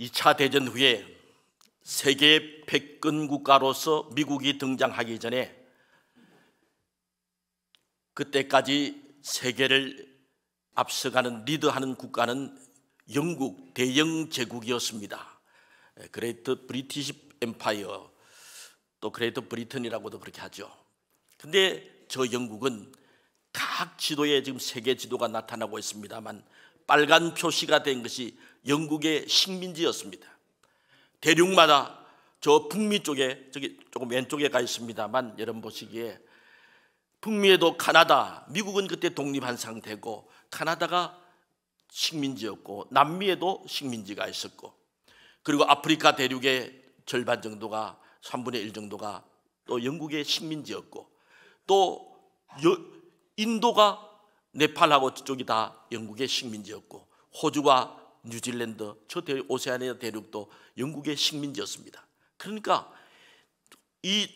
2차 대전 후에 세계 패권 국가로서 미국이 등장하기 전에 그때까지 세계를 앞서가는 리드하는 국가는 영국 대영 제국이었습니다. 그레이트 브리티시 엠파이어, 또 그레이트 브리튼이라고도 그렇게 하죠. 근데 저 영국은 각 지도에 지금 세계 지도가 나타나고 있습니다만 빨간 표시가 된 것이 영국의 식민지였습니다. 대륙마다 저 북미 쪽에, 저기 조금 왼쪽에 가 있습니다만 여러분 보시기에 북미에도 카나다, 미국은 그때 독립한 상태고 카나다가 식민지였고 남미에도 식민지가 있었고, 그리고 아프리카 대륙의 절반 정도가 3분의 1 정도가 또 영국의 식민지였고, 또 인도가 네팔하고 저쪽이 다 영국의 식민지였고, 호주와 뉴질랜드 저 오세아니아 대륙도 영국의 식민지였습니다. 그러니까 이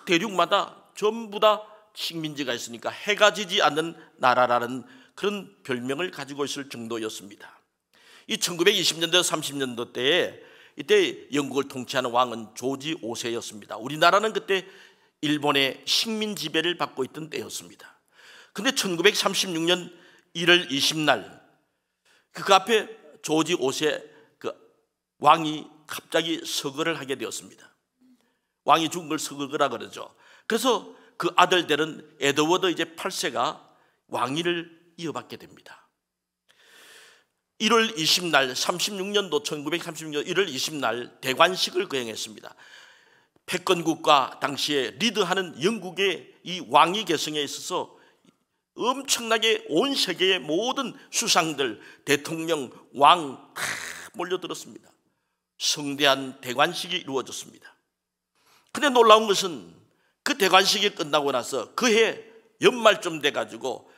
대륙마다 전부 다 식민지가 있으니까 해가 지지 않는 나라라는 그런 별명을 가지고 있을 정도였습니다. 이 1920년대 30년도 때에 이때 영국을 통치하는 왕은 조지 5세였습니다. 우리나라는 그때 일본의 식민 지배를 받고 있던 때였습니다. 근데 1936년 1월 20날 그 앞에 조지 5세 그 왕이 갑자기 서거를 하게 되었습니다. 왕이 죽은 걸 서거라 그러죠. 그래서 그 아들들은 에드워드 이제 8세가 왕위를 이어받게 됩니다. 1월 20날 36년도 1936년 1월 20날 대관식을 거행했습니다. 패권국가 당시에 리드하는 영국의 이 왕위 계승에 있어서 엄청나게 온 세계의 모든 수상들, 대통령, 왕 다 몰려들었습니다. 성대한 대관식이 이루어졌습니다. 그런데 놀라운 것은 그 대관식이 끝나고 나서 그해 연말쯤 돼가지고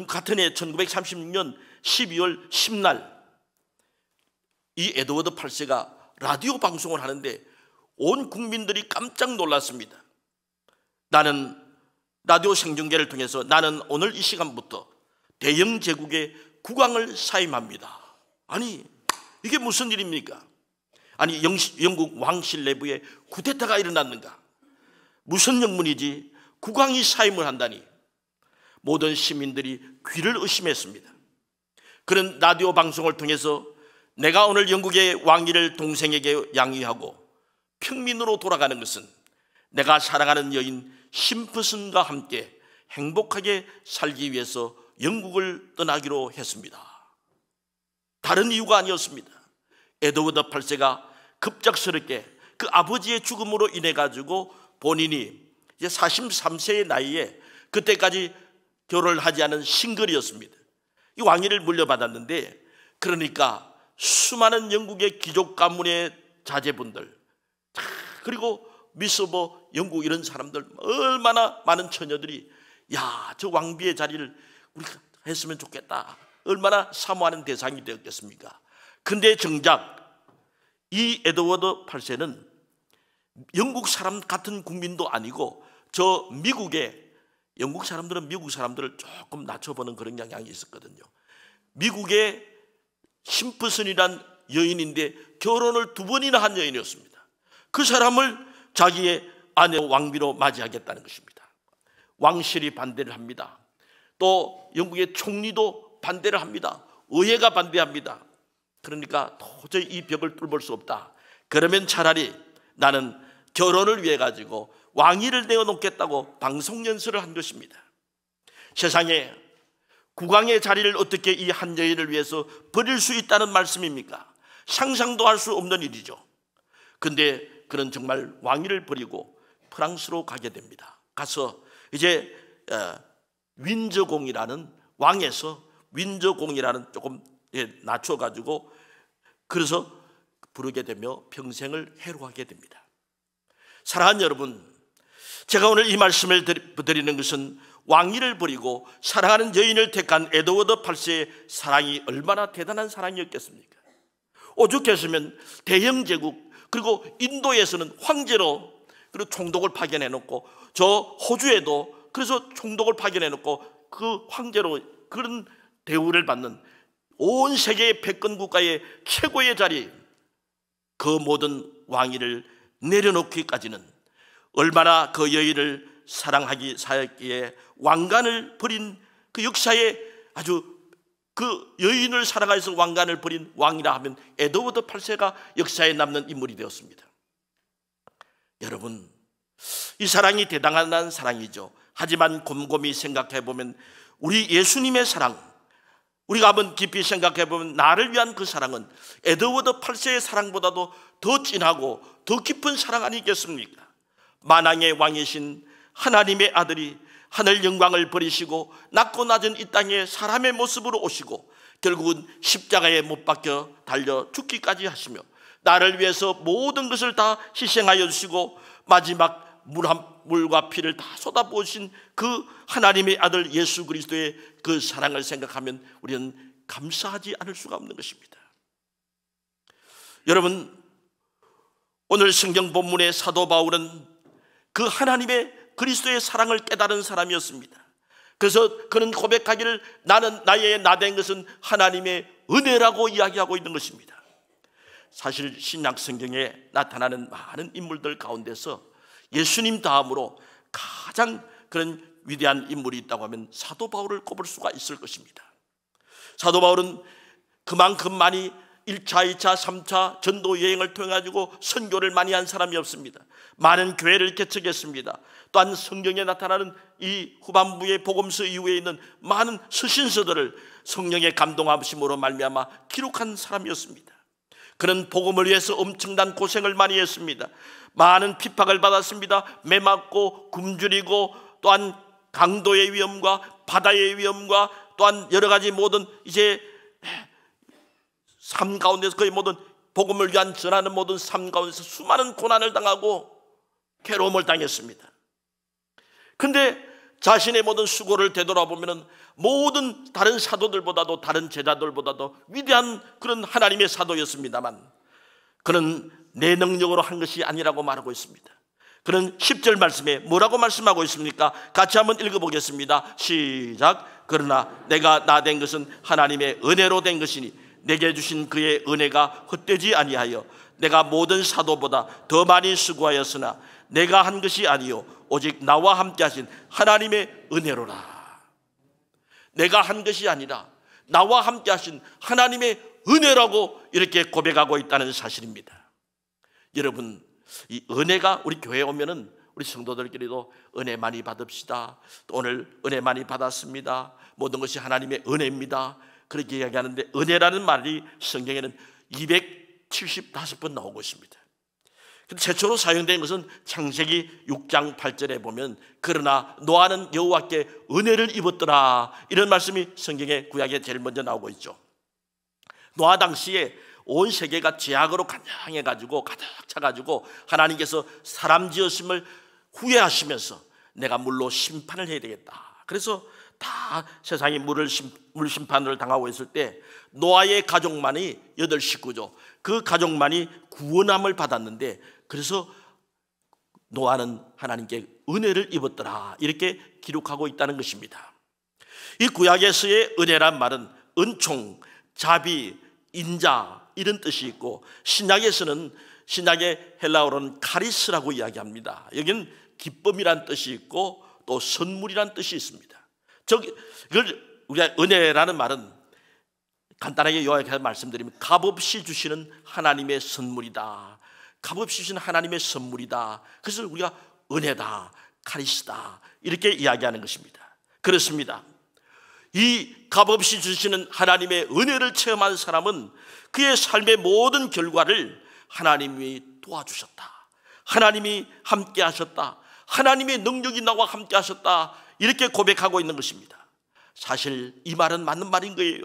같은 해 1936년 12월 10날 이 에드워드 8세가 라디오 방송을 하는데 온 국민들이 깜짝 놀랐습니다. 나는 라디오 생중계를 통해서 나는 오늘 이 시간부터 대영 제국의 국왕을 사임합니다. 아니 이게 무슨 일입니까? 아니 영국 왕실 내부에 쿠데타가 일어났는가? 무슨 영문이지? 국왕이 사임을 한다니. 모든 시민들이 귀를 의심했습니다. 그런 라디오 방송을 통해서 내가 오늘 영국의 왕위를 동생에게 양위하고 평민으로 돌아가는 것은 내가 사랑하는 여인 심프슨과 함께 행복하게 살기 위해서 영국을 떠나기로 했습니다. 다른 이유가 아니었습니다. 에드워드 8세가 급작스럽게 그 아버지의 죽음으로 인해 가지고 본인이 이제 43세의 나이에 그때까지 결혼을 하지 않은 싱글이었습니다. 이 왕위를 물려받았는데, 그러니까 수많은 영국의 귀족 가문의 자제분들, 그리고 미스버 영국 이런 사람들, 얼마나 많은 처녀들이 야, 저 왕비의 자리를 우리가 했으면 좋겠다, 얼마나 사모하는 대상이 되었겠습니까? 근데 정작 이 에드워드 8세는 영국 사람 같은 국민도 아니고 저 미국의, 영국 사람들은 미국 사람들을 조금 낮춰보는 그런 경향이 있었거든요. 미국의 심프슨이란 여인인데 결혼을 2번이나 한 여인이었습니다. 그 사람을 자기의 아내 왕비로 맞이하겠다는 것입니다. 왕실이 반대를 합니다. 또 영국의 총리도 반대를 합니다. 의회가 반대합니다. 그러니까 도저히 이 벽을 뚫을 수 없다. 그러면 차라리 나는 결혼을 위해 가지고 왕위를 내어놓겠다고 방송 연설을 한 것입니다. 세상에 국왕의 자리를 어떻게 이 한 여인을 위해서 버릴 수 있다는 말씀입니까? 상상도 할 수 없는 일이죠. 근데 그는 정말 왕위를 버리고 프랑스로 가게 됩니다. 가서 이제 윈저공이라는 왕에서 윈저공이라는 조금 낮춰가지고 그래서 부르게 되며 평생을 해로하게 됩니다. 사랑하는 여러분, 제가 오늘 이 말씀을 드리는 것은 왕위를 버리고 사랑하는 여인을 택한 에드워드 8세의 사랑이 얼마나 대단한 사랑이었겠습니까? 오죽했으면 대영 제국, 그리고 인도에서는 황제로 그리고 총독을 파견해놓고, 저 호주에도 그래서 총독을 파견해놓고 그 황제로 그런 대우를 받는 온 세계의 패권 국가의 최고의 자리, 그 모든 왕위를 내려놓기까지는 얼마나 그 여인을 사랑하기 사였기에 왕관을 버린 그 역사에 아주 그 여인을 사랑해서 왕관을 버린 왕이라 하면 에드워드 8세가 역사에 남는 인물이 되었습니다. 여러분, 이 사랑이 대단한 사랑이죠. 하지만 곰곰이 생각해 보면 우리 예수님의 사랑, 우리가 한번 깊이 생각해 보면 나를 위한 그 사랑은 에드워드 8세의 사랑보다도 더 진하고 더 깊은 사랑 아니겠습니까? 만왕의 왕이신 하나님의 아들이 하늘 영광을 버리시고 낮고 낮은 이 땅에 사람의 모습으로 오시고 결국은 십자가에 못 박혀 달려 죽기까지 하시며 나를 위해서 모든 것을 다 희생하여 주시고 마지막 물과 피를 다 쏟아부으신 그 하나님의 아들 예수 그리스도의 그 사랑을 생각하면 우리는 감사하지 않을 수가 없는 것입니다. 여러분, 오늘 성경 본문의 사도 바울은 그 하나님의 그리스도의 사랑을 깨달은 사람이었습니다. 그래서 그는 고백하기를 나는 나의 나된 것은 하나님의 은혜라고 이야기하고 있는 것입니다. 사실 신약 성경에 나타나는 많은 인물들 가운데서 예수님 다음으로 가장 그런 위대한 인물이 있다고 하면 사도 바울을 꼽을 수가 있을 것입니다. 사도 바울은 그만큼 많이 1차, 2차, 3차 전도 여행을 통해 가지고 선교를 많이 한 사람이 없습니다. 많은 교회를 개척했습니다. 또한 성경에 나타나는 이 후반부의 복음서 이후에 있는 많은 서신서들을 성령의 감동하심으로 말미암아 기록한 사람이었습니다. 그는 복음을 위해서 엄청난 고생을 많이 했습니다. 많은 핍박을 받았습니다. 매맞고 굶주리고 또한 강도의 위험과 바다의 위험과 또한 여러 가지 모든 이제 삶 가운데서 거의 모든 복음을 위한 전하는 모든 삶 가운데서 수많은 고난을 당하고 괴로움을 당했습니다. 그런데 자신의 모든 수고를 되돌아보면 모든 다른 사도들보다도 다른 제자들보다도 위대한 그런 하나님의 사도였습니다만 그는 내 능력으로 한 것이 아니라고 말하고 있습니다. 그는 10절 말씀에 뭐라고 말씀하고 있습니까? 같이 한번 읽어보겠습니다. 시작. 그러나 내가 나 된 것은 하나님의 은혜로 된 것이니 내게 주신 그의 은혜가 헛되지 아니하여 내가 모든 사도보다 더 많이 수고하였으나 내가 한 것이 아니요 오직 나와 함께 하신 하나님의 은혜로라. 내가 한 것이 아니라 나와 함께 하신 하나님의 은혜라고 이렇게 고백하고 있다는 사실입니다. 여러분, 이 은혜가 우리 교회에 오면은 우리 성도들끼리도 은혜 많이 받읍시다. 또 오늘 은혜 많이 받았습니다. 모든 것이 하나님의 은혜입니다. 그렇게 이야기하는데 은혜라는 말이 성경에는 275번 나오고 있습니다. 최초로 사용된 것은 창세기 6장 8절에 보면 그러나 노아는 여호와께 은혜를 입었더라 이런 말씀이 성경의 구약에 제일 먼저 나오고 있죠. 노아 당시에 온 세계가 죄악으로 간장해가지고 가득 차가지고 하나님께서 사람 지으심을 후회하시면서 내가 물로 심판을 해야 되겠다. 그래서 다 세상이 물 심판을 당하고 있을 때 노아의 가족만이 8식구죠. 그 가족만이 구원함을 받았는데 그래서 노아는 하나님께 은혜를 입었더라 이렇게 기록하고 있다는 것입니다. 이 구약에서의 은혜란 말은 은총, 자비, 인자 이런 뜻이 있고 신약에서는 신약의 헬라어로는 카리스라고 이야기합니다. 여기는 기쁨이란 뜻이 있고 또 선물이란 뜻이 있습니다. 이걸 우리가 은혜라는 말은 간단하게 요약해서 말씀드리면 값없이 주시는 하나님의 선물이다. 값없이 주시는 하나님의 선물이다. 그래서 우리가 은혜다, 카리스다 이렇게 이야기하는 것입니다. 그렇습니다. 이 값없이 주시는 하나님의 은혜를 체험한 사람은 그의 삶의 모든 결과를 하나님이 도와주셨다. 하나님이 함께 하셨다. 하나님의 능력이 나와 함께 하셨다. 이렇게 고백하고 있는 것입니다. 사실 이 말은 맞는 말인 거예요.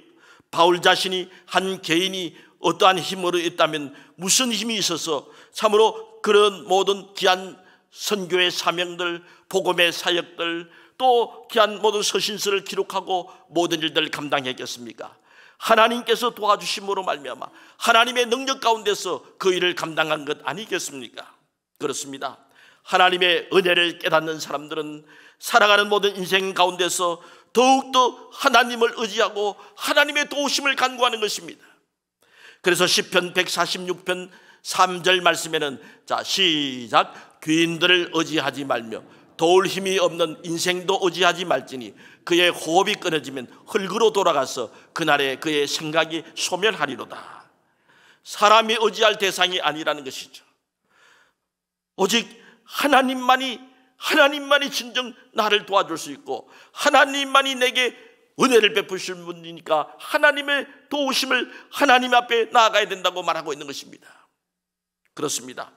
바울 자신이 한 개인이 어떠한 힘으로 있다면 무슨 힘이 있어서 참으로 그런 모든 귀한 선교의 사명들, 복음의 사역들, 또 귀한 모든 서신서를 기록하고 모든 일들을 감당했겠습니까? 하나님께서 도와주심으로 말미암아 하나님의 능력 가운데서 그 일을 감당한 것 아니겠습니까? 그렇습니다. 하나님의 은혜를 깨닫는 사람들은 살아가는 모든 인생 가운데서 더욱더 하나님을 의지하고 하나님의 도우심을 간구하는 것입니다. 그래서 시편 146편 3절 말씀에는 자 시작, 귀인들을 의지하지 말며 도울 힘이 없는 인생도 의지하지 말지니 그의 호흡이 끊어지면 흙으로 돌아가서 그날에 그의 생각이 소멸하리로다. 사람이 의지할 대상이 아니라는 것이죠. 오직 하나님만이 진정 나를 도와줄 수 있고 하나님만이 내게 은혜를 베푸실 분이니까 하나님의 도우심을 하나님 앞에 나아가야 된다고 말하고 있는 것입니다. 그렇습니다.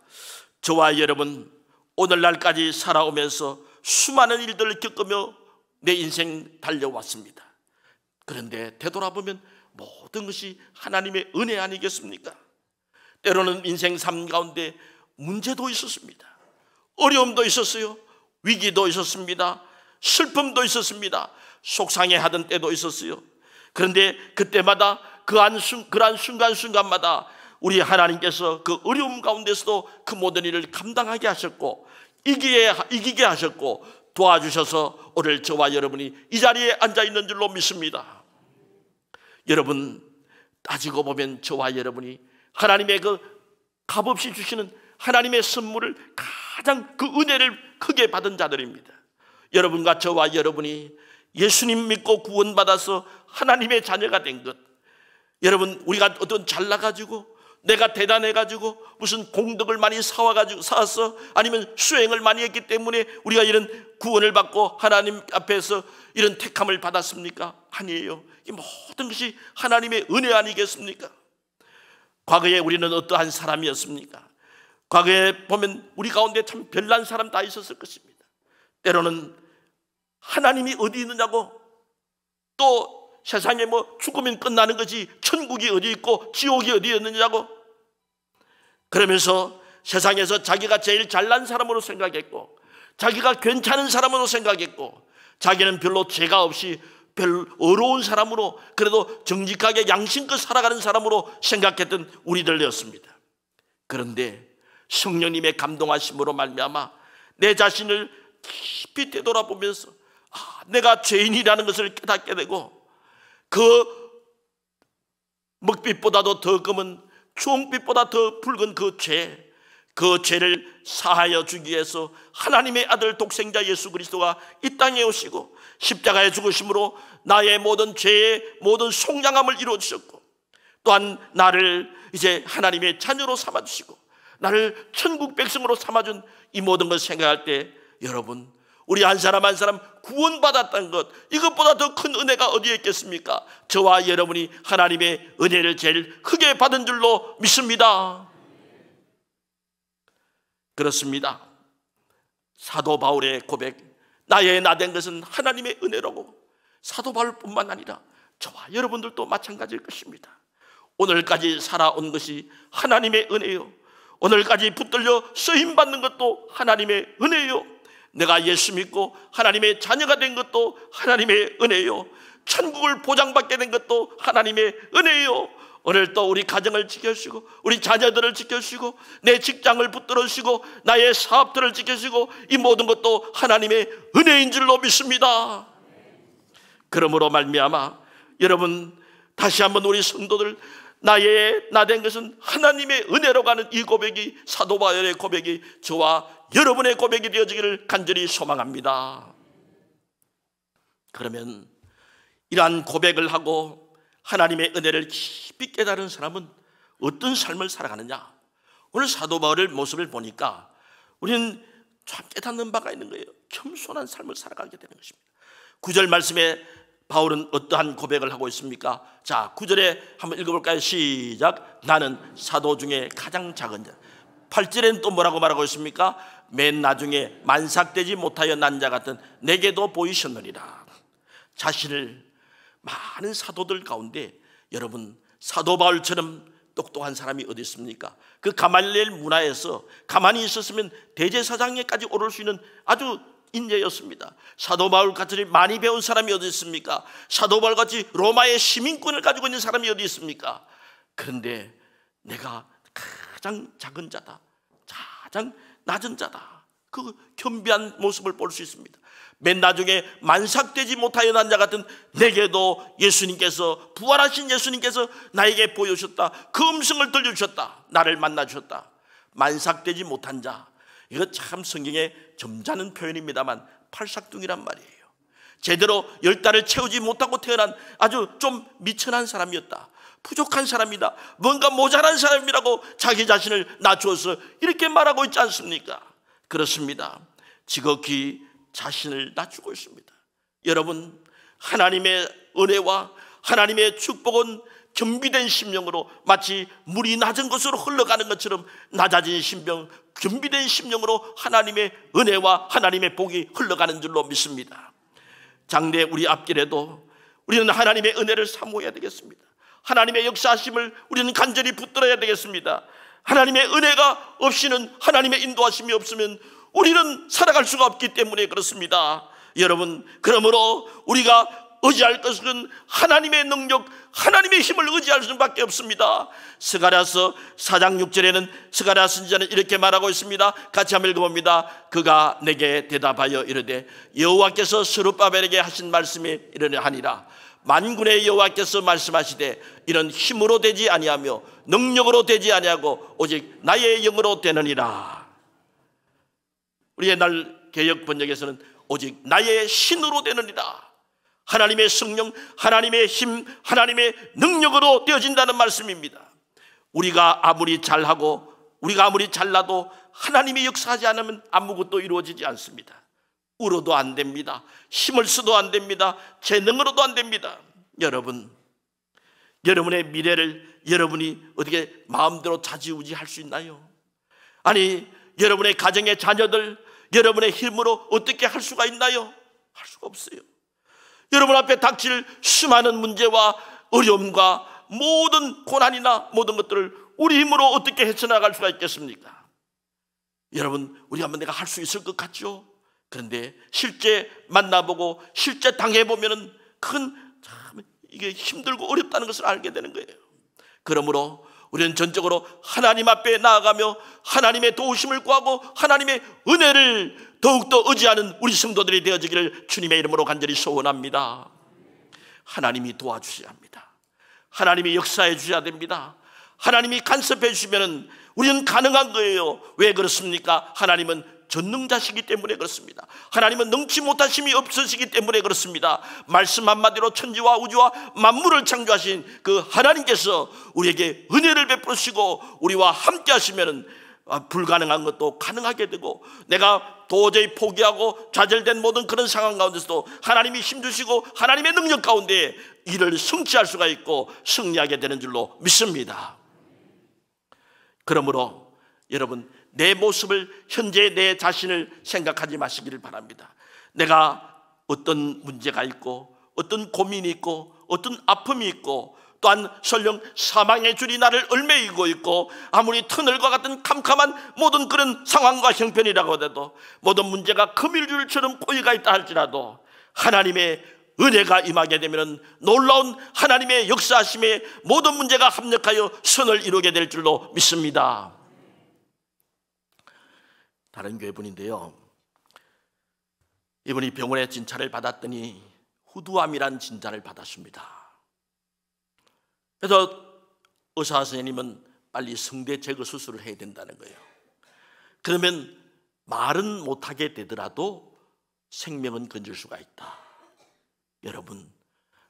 저와 여러분 오늘날까지 살아오면서 수많은 일들을 겪으며 내 인생 달려왔습니다. 그런데 되돌아보면 모든 것이 하나님의 은혜 아니겠습니까? 때로는 인생 삶 가운데 문제도 있었습니다. 어려움도 있었어요. 위기도 있었습니다. 슬픔도 있었습니다. 속상해하던 때도 있었어요. 그런데 그때마다 그러한 순간순간마다 우리 하나님께서 그 어려움 가운데서도 그 모든 일을 감당하게 하셨고 이기게 하셨고 도와주셔서 오늘 저와 여러분이 이 자리에 앉아있는 줄로 믿습니다. 여러분 따지고 보면 저와 여러분이 하나님의 그 값없이 주시는 하나님의 선물을 가장 그 은혜를 크게 받은 자들입니다. 여러분과 저와 여러분이 예수님 믿고 구원받아서 하나님의 자녀가 된 것, 여러분 우리가 어떤 잘나가지고 내가 대단해가지고 무슨 공덕을 많이 쌓았어 아니면 수행을 많이 했기 때문에 우리가 이런 구원을 받고 하나님 앞에서 이런 택함을 받았습니까? 아니에요. 이 모든 것이 하나님의 은혜 아니겠습니까? 과거에 우리는 어떠한 사람이었습니까? 과거에 보면 우리 가운데 참 별난 사람 다 있었을 것입니다. 때로는 하나님이 어디 있느냐고, 또 세상에 뭐 죽으면 끝나는 거지 천국이 어디 있고 지옥이 어디 있느냐고, 그러면서 세상에서 자기가 제일 잘난 사람으로 생각했고 자기가 괜찮은 사람으로 생각했고 자기는 별로 죄가 없이 별 어려운 사람으로 그래도 정직하게 양심껏 살아가는 사람으로 생각했던 우리들이었습니다. 그런데 성령님의 감동하심으로 말미암아 내 자신을 깊이 되돌아보면서 내가 죄인이라는 것을 깨닫게 되고 그 먹빛보다도 더 검은 주홍빛보다 더 붉은 그 죄를 사하여 주기 위해서 하나님의 아들 독생자 예수 그리스도가 이 땅에 오시고 십자가에 죽으심으로 나의 모든 죄의 모든 속량함을 이루어 주셨고 또한 나를 이제 하나님의 자녀로 삼아주시고 나를 천국 백성으로 삼아준 이 모든 것을 생각할 때 여러분 우리 한 사람 한 사람 구원받았다는 것, 이것보다 더 큰 은혜가 어디에 있겠습니까? 저와 여러분이 하나님의 은혜를 제일 크게 받은 줄로 믿습니다. 그렇습니다. 사도 바울의 고백, 나의 나 된 것은 하나님의 은혜라고, 사도 바울뿐만 아니라 저와 여러분들도 마찬가지일 것입니다. 오늘까지 살아온 것이 하나님의 은혜요, 오늘까지 붙들려 쓰임받는 것도 하나님의 은혜요, 내가 예수 믿고 하나님의 자녀가 된 것도 하나님의 은혜요, 천국을 보장받게 된 것도 하나님의 은혜요, 오늘 또 우리 가정을 지켜주시고 우리 자녀들을 지켜주시고 내 직장을 붙들어주시고 나의 사업들을 지켜주시고 이 모든 것도 하나님의 은혜인 줄로 믿습니다. 그러므로 말미암아 여러분 다시 한번 우리 성도들 나의 나 된 것은 하나님의 은혜로 가는 이 고백이 사도 바울의 고백이 저와 여러분의 고백이 되어지기를 간절히 소망합니다. 그러면 이러한 고백을 하고 하나님의 은혜를 깊이 깨달은 사람은 어떤 삶을 살아가느냐? 오늘 사도 바울의 모습을 보니까 우리는 참 깨닫는 바가 있는 거예요. 겸손한 삶을 살아가게 되는 것입니다. 9절 말씀에 바울은 어떠한 고백을 하고 있습니까? 자, 9절에 한번 읽어볼까요? 시작. 나는 사도 중에 가장 작은 자. 8절에는 또 뭐라고 말하고 있습니까? 맨 나중에 만삭되지 못하여 난 자 같은 내게도 보이셨느니라. 자신을 많은 사도들 가운데 여러분 사도 바울처럼 똑똑한 사람이 어디 있습니까? 그 가말리엘 문화에서 가만히 있었으면 대제사장에까지 오를 수 있는 아주 인재였습니다. 사도 바울같이 많이 배운 사람이 어디 있습니까? 사도 바울같이 로마의 시민권을 가지고 있는 사람이 어디 있습니까? 그런데 내가 가장 작은 자다, 가장 낮은 자다, 그 겸비한 모습을 볼 수 있습니다. 맨 나중에 만삭되지 못하여 난 자 같은 내게도 예수님께서, 부활하신 예수님께서 나에게 보여주셨다. 그 음성을 들려주셨다. 나를 만나주셨다. 만삭되지 못한 자, 이거 참 성경의 점잖은 표현입니다만 팔삭둥이란 말이에요. 제대로 10달을 채우지 못하고 태어난 아주 좀 미천한 사람이었다. 부족한 사람이다. 뭔가 모자란 사람이라고 자기 자신을 낮추어서 이렇게 말하고 있지 않습니까? 그렇습니다. 지극히 자신을 낮추고 있습니다. 여러분, 하나님의 은혜와 하나님의 축복은 겸비된 심령으로, 마치 물이 낮은 곳으로 흘러가는 것처럼 낮아진 심령, 겸비된 심령으로 하나님의 은혜와 하나님의 복이 흘러가는 줄로 믿습니다. 장래 우리 앞길에도 우리는 하나님의 은혜를 사모해야 되겠습니다. 하나님의 역사하심을 우리는 간절히 붙들어야 되겠습니다. 하나님의 은혜가 없이는, 하나님의 인도하심이 없으면 우리는 살아갈 수가 없기 때문에 그렇습니다. 여러분, 그러므로 우리가 의지할 것은 하나님의 능력, 하나님의 힘을 의지할 수밖에 없습니다. 스가랴서 4장 6절에는 스가랴 선지자는 이렇게 말하고 있습니다. 같이 한번 읽어봅니다. 그가 내게 대답하여 이르되 여호와께서 스룹바벨에게 하신 말씀이 이러하니라. 만군의 여호와께서 말씀하시되 이런 힘으로 되지 아니하며 능력으로 되지 아니하고 오직 나의 영으로 되느니라. 우리 옛날 개역 번역에서는 오직 나의 신으로 되느니라. 하나님의 성령, 하나님의 힘, 하나님의 능력으로 되어진다는 말씀입니다. 우리가 아무리 잘하고 우리가 아무리 잘나도 하나님이 역사하지 않으면 아무것도 이루어지지 않습니다. 울어도 안 됩니다. 힘을 써도 안 됩니다. 재능으로도 안 됩니다. 여러분, 여러분의 미래를 여러분이 어떻게 마음대로 좌지우지할 수 있나요? 아니, 여러분의 가정의 자녀들 여러분의 힘으로 어떻게 할 수가 있나요? 할 수가 없어요. 여러분 앞에 닥칠 수많은 문제와 어려움과 모든 고난이나 모든 것들을 우리 힘으로 어떻게 헤쳐나갈 수가 있겠습니까? 여러분, 우리가 내가 할 수 있을 것 같죠? 그런데 실제 만나보고 실제 당해보면은 참 이게 힘들고 어렵다는 것을 알게 되는 거예요. 그러므로 우리는 전적으로 하나님 앞에 나아가며 하나님의 도우심을 구하고 하나님의 은혜를 더욱더 의지하는 우리 성도들이 되어지기를 주님의 이름으로 간절히 소원합니다. 하나님이 도와주셔야 합니다. 하나님이 역사해 주셔야 됩니다. 하나님이 간섭해 주시면 우리는 가능한 거예요. 왜 그렇습니까? 하나님은 전능자시기 때문에 그렇습니다. 하나님은 능치 못하심이 없으시기 때문에 그렇습니다. 말씀 한마디로 천지와 우주와 만물을 창조하신 그 하나님께서 우리에게 은혜를 베푸시고 우리와 함께 하시면 불가능한 것도 가능하게 되고, 내가 도저히 포기하고 좌절된 모든 그런 상황 가운데서도 하나님이 힘주시고 하나님의 능력 가운데 일을 성취할 수가 있고 승리하게 되는 줄로 믿습니다. 그러므로 여러분, 내 모습을, 현재 내 자신을 생각하지 마시기를 바랍니다. 내가 어떤 문제가 있고 어떤 고민이 있고 어떤 아픔이 있고 또한 설령 사망의 줄이 나를 얽매이고 있고 아무리 터널과 같은 캄캄한 모든 그런 상황과 형편이라고 해도 모든 문제가 거미줄처럼 꼬여가 있다 할지라도 하나님의 은혜가 임하게 되면 놀라운 하나님의 역사하심에 모든 문제가 합력하여 선을 이루게 될 줄로 믿습니다. 다른 교회분인데요, 이분이 병원에 진찰을 받았더니 후두암이란 진단을 받았습니다. 그래서 의사 선생님은 빨리 성대 제거 수술을 해야 된다는 거예요. 그러면 말은 못하게 되더라도 생명은 건질 수가 있다. 여러분,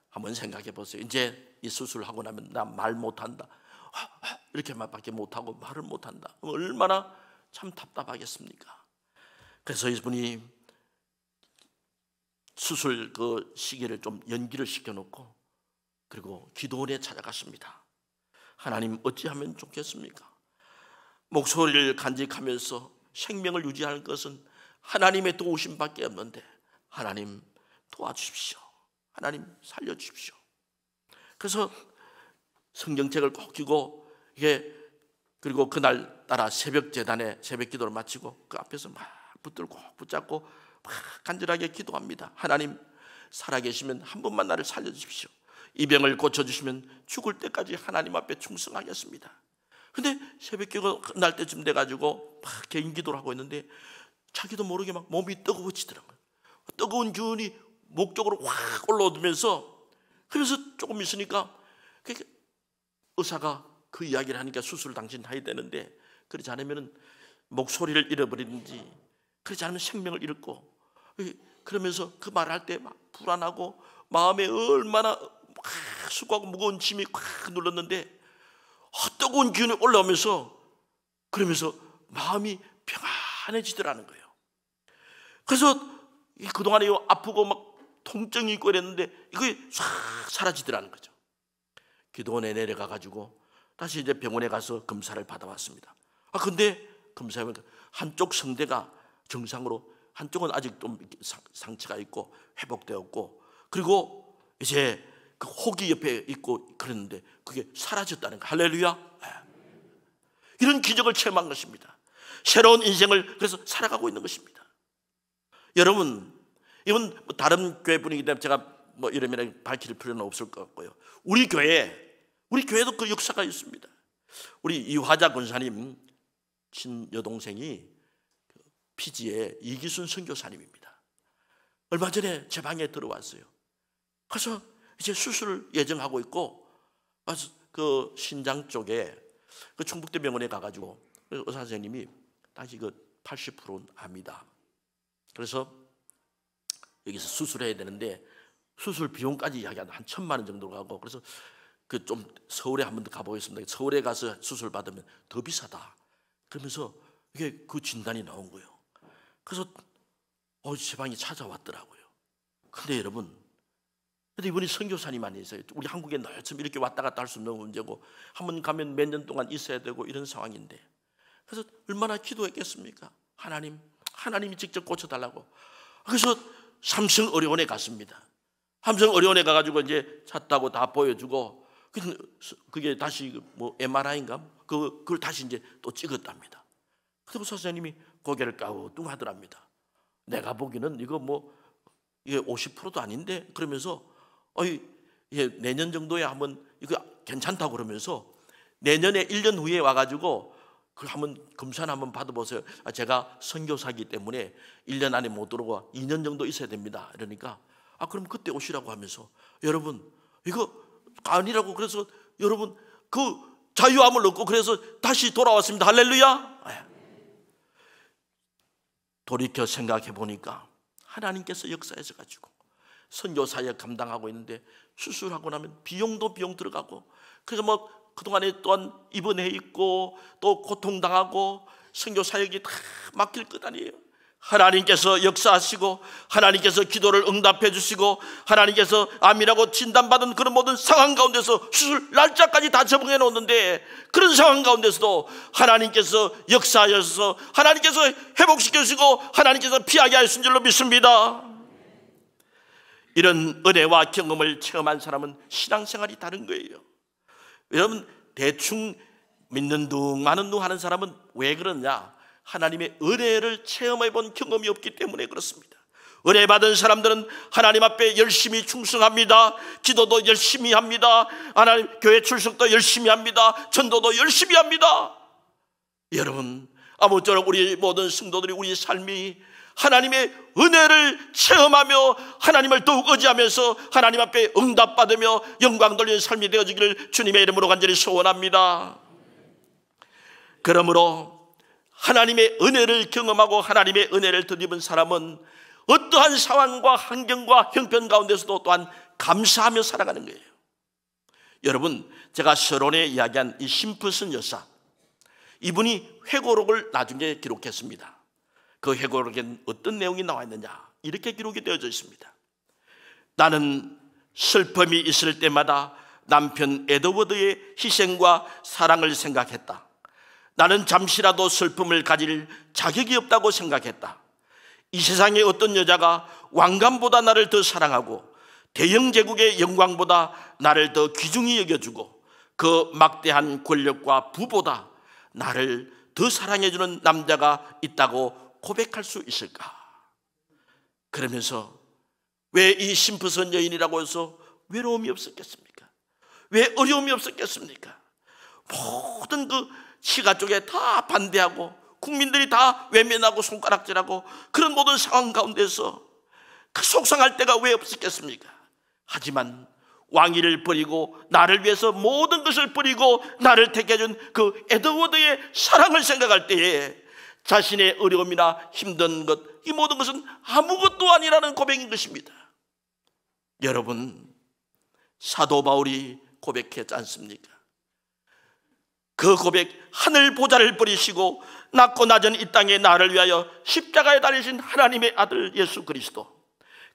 한번 생각해 보세요. 이제 이 수술하고 나면 나 말 못한다, 이렇게만 밖에 못하고 말을 못한다. 얼마나 참 답답하겠습니까? 그래서 이분이 수술 그 시기를 좀 연기를 시켜놓고 그리고 기도원에 찾아갔습니다. 하나님, 어찌하면 좋겠습니까? 목소리를 간직하면서 생명을 유지하는 것은 하나님의 도우심밖에 없는데 하나님 도와주십시오. 하나님 살려주십시오. 그래서 성경책을 꼭 쥐고 그리고 그날 따라 새벽 재단에 새벽 기도를 마치고 그 앞에서 막 붙들고 붙잡고 막 간절하게 기도합니다. 하나님, 살아계시면 한 번만 나를 살려주십시오. 이 병을 고쳐주시면 죽을 때까지 하나님 앞에 충성하겠습니다. 근데 새벽 기도 끝날 때쯤 돼가지고 막 개인 기도를 하고 있는데 자기도 모르게 막 몸이 뜨거워지더라고요. 뜨거운 기운이 목 쪽으로 확 올라오면서, 그러면서 조금 있으니까 의사가 그 이야기를 하니까 수술을 당신 해야 되는데 그렇지 않으면 목소리를 잃어버리든지 그렇지 않으면 생명을 잃고, 그러면서 그 말을 할 때 막 불안하고 마음에 얼마나 수고하고 무거운 짐이 확 눌렀는데 뜨거운 기운이 올라오면서 그러면서 마음이 평안해지더라는 거예요. 그래서 그동안에 아프고 막 통증이 있고 이랬는데 이게 싹 사라지더라는 거죠. 기도원에 내려가 가지고 다시 이제 병원에 가서 검사를 받아왔습니다. 근데 검사해보니까 한쪽 성대가 정상으로, 한쪽은 아직 좀 상처가 있고 회복되었고, 그리고 이제 그 혹이 옆에 있고 그랬는데 그게 사라졌다는 거. 할렐루야. 이런 기적을 체험한 것입니다. 새로운 인생을 그래서 살아가고 있는 것입니다. 여러분, 이건 다른 교회 분이기 때문에 제가 이러면 밝힐 필요는 없을 것 같고요. 우리 교회도 그 역사가 있습니다. 우리 이화자 권사님 친여동생이 피지의 이기순 선교사님입니다. 얼마 전에 제 방에 들어왔어요. 그래서 이제 수술을 예정하고 있고, 그 신장 쪽에 그 충북대 병원에 가가지고 의사 선생님이 당시 그 80%는 암이다. 그래서 여기서 수술해야 되는데 수술 비용까지 이야기한 한 1,000만 원 정도 가고, 그래서 그 좀 서울에 한 번 더 가보겠습니다. 서울에 가서 수술 받으면 더 비싸다. 그러면서 이게 그 진단이 나온 거예요. 그래서 제 방에 찾아왔더라고요. 근데 여러분, 근데 이분이 선교사님 아니세요? 우리 한국에 널좀 이렇게 왔다 갔다 할 수 없는 문제고, 한 번 가면 몇 년 동안 있어야 되고 이런 상황인데, 그래서 얼마나 기도했겠습니까? 하나님이 직접 고쳐달라고. 그래서 삼성 의료원에 갔습니다. 삼성 의료원에 가가지고 이제 찼다고 다 보여주고, 그게 다시 MRI인가? 그걸 다시 이제 또 찍었답니다. 그래서 선생님이 고개를 까우뚱하더랍니다. 내가 보기는 이거 이게 50%도 아닌데, 그러면서 내년 정도에 한번 이거 괜찮다고 그러면서 내년에 1년 후에 와가지고 그 한번 검사를 한번 받아보세요. 제가 선교사이기 때문에 1년 안에 못 들어오고 2년 정도 있어야 됩니다. 이러니까 그럼 그때 오시라고 하면서, 여러분 이거 아니라고, 그래서 여러분 그 자유함을 얻고 그래서 다시 돌아왔습니다. 할렐루야. 돌이켜 생각해 보니까 하나님께서 역사해서 가지고 선교 사역 감당하고 있는데, 수술하고 나면 비용도 비용 들어가고, 그래서 그동안에 또한 입원해 있고 또 고통당하고 선교 사역이 다 맡길 것 아니에요. 하나님께서 역사하시고 하나님께서 기도를 응답해 주시고 하나님께서 암이라고 진단받은 그런 모든 상황 가운데서 수술 날짜까지 다 적응해 놓는데, 그런 상황 가운데서도 하나님께서 역사하셔서 하나님께서 회복시켜 주시고 하나님께서 피하게 하신 줄로 믿습니다. 이런 은혜와 경험을 체험한 사람은 신앙생활이 다른 거예요. 여러분, 대충 믿는 둥 마는 둥 하는 사람은 왜 그러냐? 하나님의 은혜를 체험해 본 경험이 없기 때문에 그렇습니다. 은혜 받은 사람들은 하나님 앞에 열심히 충성합니다. 기도도 열심히 합니다. 하나님 교회 출석도 열심히 합니다. 전도도 열심히 합니다. 여러분, 아무쪼록 우리 모든 성도들이 우리 삶이 하나님의 은혜를 체험하며 하나님을 더욱 의지하면서 하나님 앞에 응답받으며 영광 돌리는 삶이 되어지기를 주님의 이름으로 간절히 소원합니다. 그러므로 하나님의 은혜를 경험하고 하나님의 은혜를 덧입은 사람은 어떠한 상황과 환경과 형편 가운데서도 또한 감사하며 살아가는 거예요. 여러분, 제가 서론에 이야기한 이 심프슨 여사, 이분이 회고록을 나중에 기록했습니다. 그 회고록엔 어떤 내용이 나와 있느냐, 이렇게 기록이 되어져 있습니다. 나는 슬픔이 있을 때마다 남편 에드워드의 희생과 사랑을 생각했다. 나는 잠시라도 슬픔을 가질 자격이 없다고 생각했다. 이 세상에 어떤 여자가 왕관보다 나를 더 사랑하고 대영 제국의 영광보다 나를 더 귀중히 여겨주고 그 막대한 권력과 부보다 나를 더 사랑해주는 남자가 있다고 고백할 수 있을까? 그러면서 왜 이 심프선 여인이라고 해서 외로움이 없었겠습니까? 왜 어려움이 없었겠습니까? 모든 그 시가 쪽에 다 반대하고 국민들이 다 외면하고 손가락질하고 그런 모든 상황 가운데서 그 속상할 때가 왜 없었겠습니까? 하지만 왕위를 버리고 나를 위해서 모든 것을 버리고 나를 택해 준 그 에드워드의 사랑을 생각할 때에 자신의 어려움이나 힘든 것, 이 모든 것은 아무것도 아니라는 고백인 것입니다. 여러분, 사도 바울이 고백했지 않습니까? 그 고백, 하늘 보좌를 버리시고 낮고 낮은 이 땅에 나를 위하여 십자가에 달리신 하나님의 아들 예수 그리스도,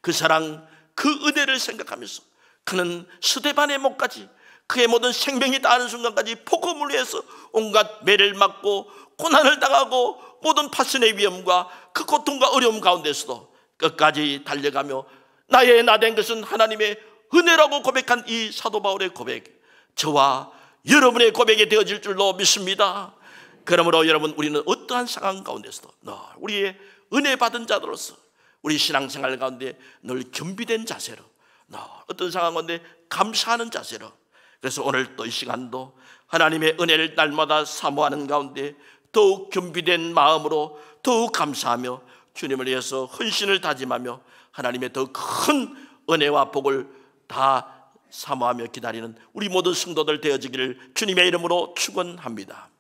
그 사랑, 그 은혜를 생각하면서 그는 스데반의 목까지, 그의 모든 생명이 닿는 순간까지 복음을 위해서 온갖 매를 맞고 고난을 당하고 모든 파선의 위험과 그 고통과 어려움 가운데서도 끝까지 달려가며 나의 나된 것은 하나님의 은혜라고 고백한 이 사도 바울의 고백, 저와 여러분의 고백이 되어질 줄로 믿습니다. 그러므로 여러분, 우리는 어떠한 상황 가운데서도 우리의 은혜 받은 자들로서 우리 신앙생활 가운데 늘 겸비된 자세로, 어떤 상황 가운데 감사하는 자세로, 그래서 오늘 또 이 시간도 하나님의 은혜를 날마다 사모하는 가운데 더욱 겸비된 마음으로 더욱 감사하며 주님을 위해서 헌신을 다짐하며 하나님의 더 큰 은혜와 복을 다 사모하며 기다리는 우리 모든 성도들 되어지기를 주님의 이름으로 축원합니다.